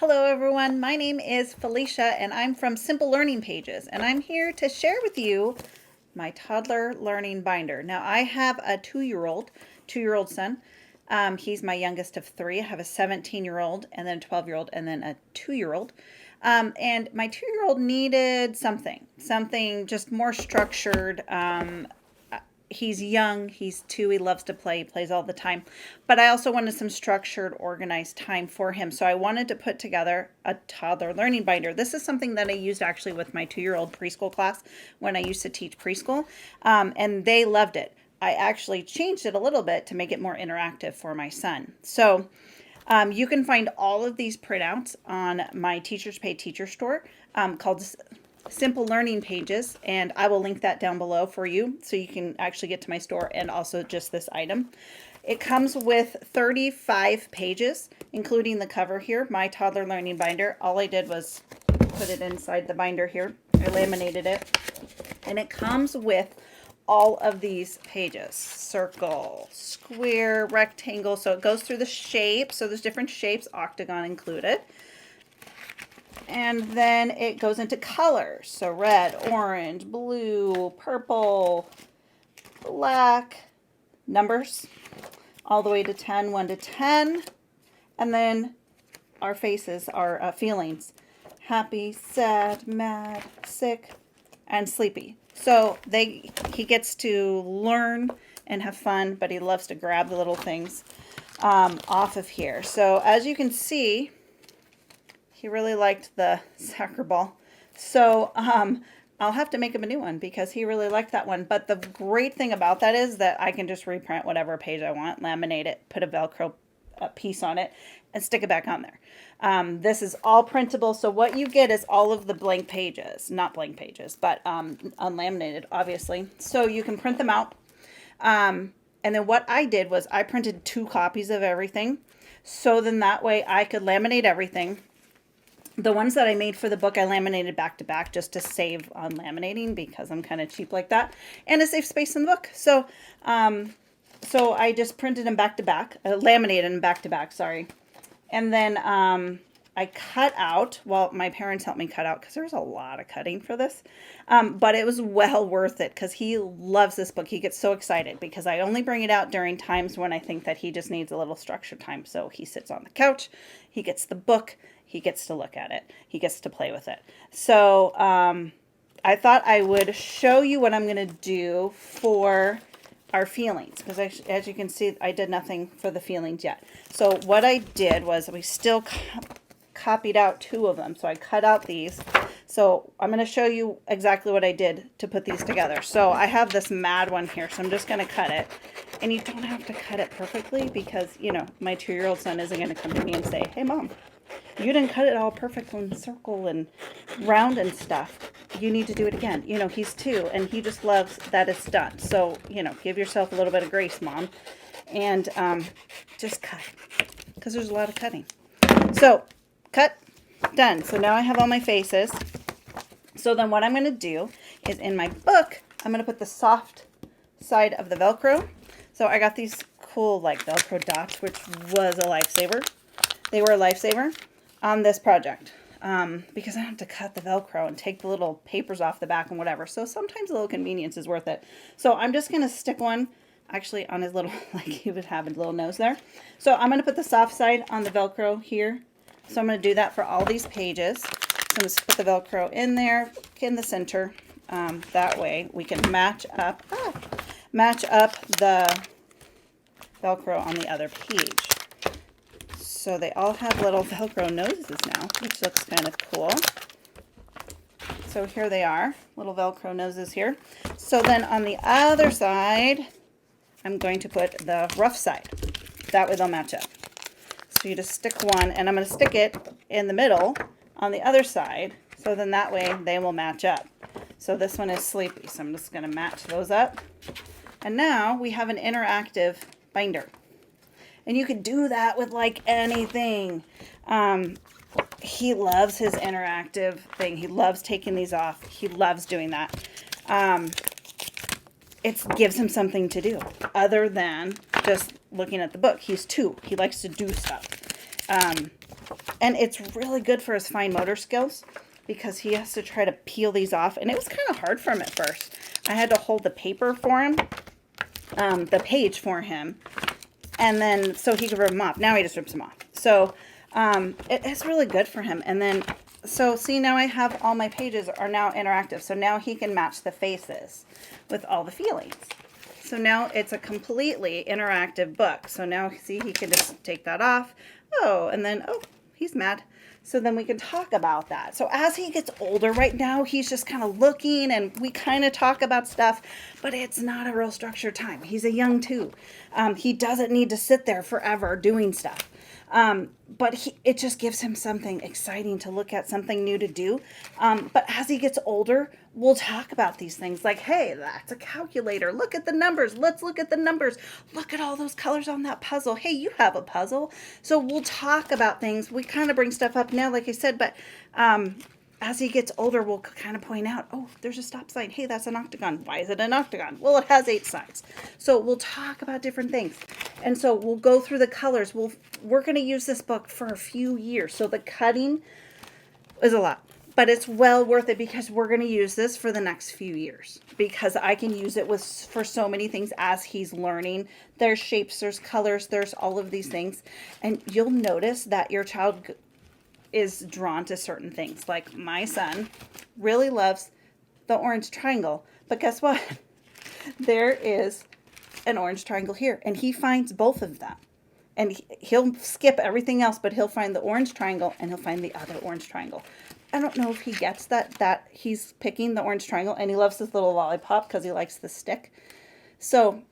Hello everyone, my name is Felicia and I'm from Simple Learning Pages, and I'm here to share with you my toddler learning binder. Now I have a two-year-old son. He's my youngest of three. I have a 17-year-old and then a 12-year-old and then a 2-year-old. And my 2-year-old needed something just more structured. He's young, he's 2, he loves to play, he plays all the time. But I also wanted some structured, organized time for him. So I wanted to put together a toddler learning binder. This is something that I used actually with my 2-year-old preschool class when I used to teach preschool. And they loved it. I actually changed it a little bit to make it more interactive for my son. So you can find all of these printouts on my Teachers Pay Teacher store called Simple Learning Pages, and I will link that down below for you so you can actually get to my store and also just this item. It comes with 35 pages, including the cover here, My Toddler Learning Binder. All I did was put it inside the binder here. I laminated it, and it comes with all of these pages: circle, square, rectangle. So it goes through the shapes. So there's different shapes, octagon included. And then it goes into colors. So red, orange, blue, purple, black, numbers, all the way to 10, 1 to 10. And then our faces, our feelings: happy, sad, mad, sick, and sleepy. So he gets to learn and have fun, but he loves to grab the little things off of here. So as you can see, he really liked the soccer ball. So I'll have to make him a new one because he really liked that one. But the great thing about that is that I can just reprint whatever page I want, laminate it, put a Velcro piece on it, and stick it back on there. This is all printable. So what you get is all of the blank pages, not blank pages, but unlaminated, obviously. So you can print them out. And then what I did was I printed 2 copies of everything. So then that way I could laminate everything. The ones that I made for the book, I laminated back to back just to save on laminating because I'm kind of cheap like that, and to save space in the book. So, so I just printed them back to back, laminated them back to back, sorry. And then I cut out, well, my parents helped me cut out because there was a lot of cutting for this, but it was well worth it because he loves this book. He gets so excited because I only bring it out during times when I think that he just needs a little structured time. So he sits on the couch, he gets the book, he gets to look at it, he gets to play with it. So I thought I would show you what I'm going to do for our feelings, because as you can see, I did nothing for the feelings yet. So what I did was we still copied out 2 of them. So I cut out these. So I'm going to show you exactly what I did to put these together. So I have this mad one here, so I'm just going to cut it. And you don't have to cut it perfectly because, you know, my 2-year-old son isn't going to come to me and say, hey, Mom, you didn't cut it all perfect and circle and round and stuff. You need to do it again. You know, he's 2 and he just loves that it's done. So, you know, give yourself a little bit of grace, Mom. And just cut, because there's a lot of cutting. So, cut, done. So now I have all my faces. So then what I'm going to do is in my book, I'm going to put the soft side of the Velcro. So I got these cool like Velcro dots, which was a lifesaver. They were a lifesaver on this project because I don't have to cut the Velcro and take the little papers off the back and whatever. So sometimes a little convenience is worth it. So I'm just going to stick one actually on his little, like he would have his little nose there. So I'm going to put the soft side on the Velcro here. So I'm going to do that for all these pages. So I'm going to put the Velcro in there, in the center. That way we can match up the Velcro on the other page. So they all have little Velcro noses now, which looks kind of cool. So here they are, little Velcro noses here. So then on the other side, I'm going to put the rough side. That way they'll match up. So you just stick one, and I'm going to stick it in the middle on the other side. So then that way they will match up. So this one is sleepy, so I'm just going to match those up. And now we have an interactive binder. And you could do that with like anything. He loves his interactive thing. He loves taking these off. He loves doing that. It gives him something to do other than just looking at the book. He's 2. He likes to do stuff. And it's really good for his fine motor skills because he has to try to peel these off. And it was kind of hard for him at first. I had to hold the paper for him, the page for him, and then so he could rip them off. Now he just rips them off. So it's really good for him. And then, so see, now I have all my pages are now interactive. So now he can match the faces with all the feelings. So now it's a completely interactive book. So now, see, he can just take that off. Oh, and then, oh, he's mad. So then we can talk about that. So as he gets older, right now, he's just kind of looking and we kind of talk about stuff, but it's not a real structured time. He's a young two. He doesn't need to sit there forever doing stuff. But it just gives him something exciting to look at, something new to do. But as he gets older, we'll talk about these things like, hey, that's a calculator. Look at the numbers. Let's look at the numbers. Look at all those colors on that puzzle. Hey, you have a puzzle. So we'll talk about things. We kind of bring stuff up now, like I said, but as he gets older, we'll kind of point out, oh, there's a stop sign. Hey, that's an octagon. Why is it an octagon? Well, it has 8 sides. So we'll talk about different things. And so we'll go through the colors. We're going to use this book for a few years. So the cutting is a lot, but it's well worth it because we're going to use this for the next few years because I can use it for so many things as he's learning. There's shapes, there's colors, there's all of these things. And you'll notice that your child is drawn to certain things. Like my son really loves the orange triangle, but guess what? There is an orange triangle here, and he finds both of them. And he'll skip everything else, but he'll find the orange triangle and he'll find the other orange triangle. I don't know if he gets that he's picking the orange triangle, and he loves this little lollipop because he likes the stick. So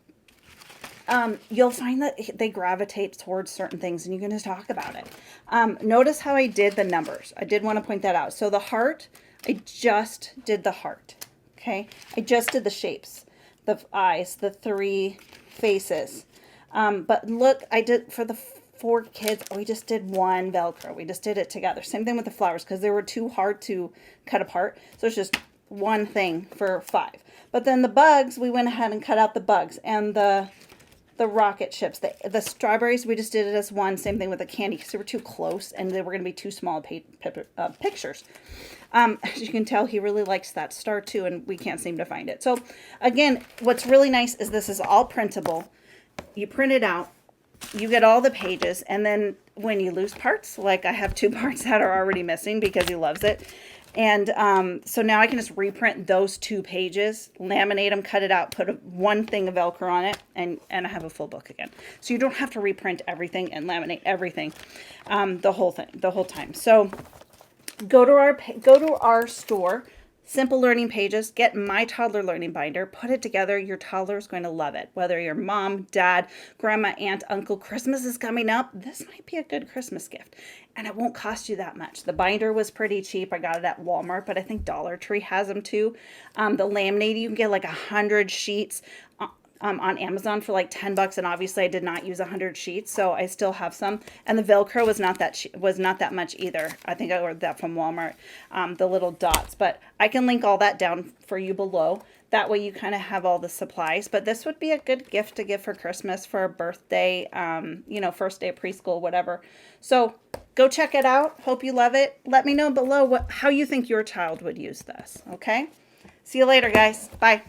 you'll find that they gravitate towards certain things, and you're going to talk about it. Notice how I did the numbers. I did want to point that out. So the heart, I just did the heart. Okay. I just did the shapes, the eyes, the 3 faces. But look, I did for the 4 kids, we just did 1 Velcro. We just did it together. Same thing with the flowers because they were too hard to cut apart. So it's just one thing for 5. But then the bugs, we went ahead and cut out the bugs, and the rocket ships, the strawberries, we just did it as one. Same thing with the candy because they were too close and they were going to be too small pictures. As you can tell, he really likes that star too, and we can't seem to find it. So again, what's really nice is this is all printable. You print it out, you get all the pages, and then when you lose parts, like I have 2 parts that are already missing because he loves it. And so now I can just reprint those 2 pages, laminate them, cut it out, put one thing of Velcro on it, and I have a full book again. So you don't have to reprint everything and laminate everything, the whole time. So go to our store, Simple Learning Pages, get My Toddler Learning Binder, put it together. Your toddler is going to love it. Whether you're mom, dad, grandma, aunt, uncle, Christmas is coming up. This might be a good Christmas gift. And it won't cost you that much. The binder was pretty cheap. I got it at Walmart, but I think Dollar Tree has them too. The laminated, you can get like 100 sheets on Amazon for like $10, and obviously I did not use 100 sheets, so I still have some. And the Velcro was not that much either. I think I ordered that from Walmart, the little dots. But I can link all that down for you below. That way you kind of have all the supplies. But this would be a good gift to give for Christmas, for a birthday, first day of preschool, whatever. So go check it out. Hope you love it. Let me know below how you think your child would use this. Okay? See you later, guys. Bye.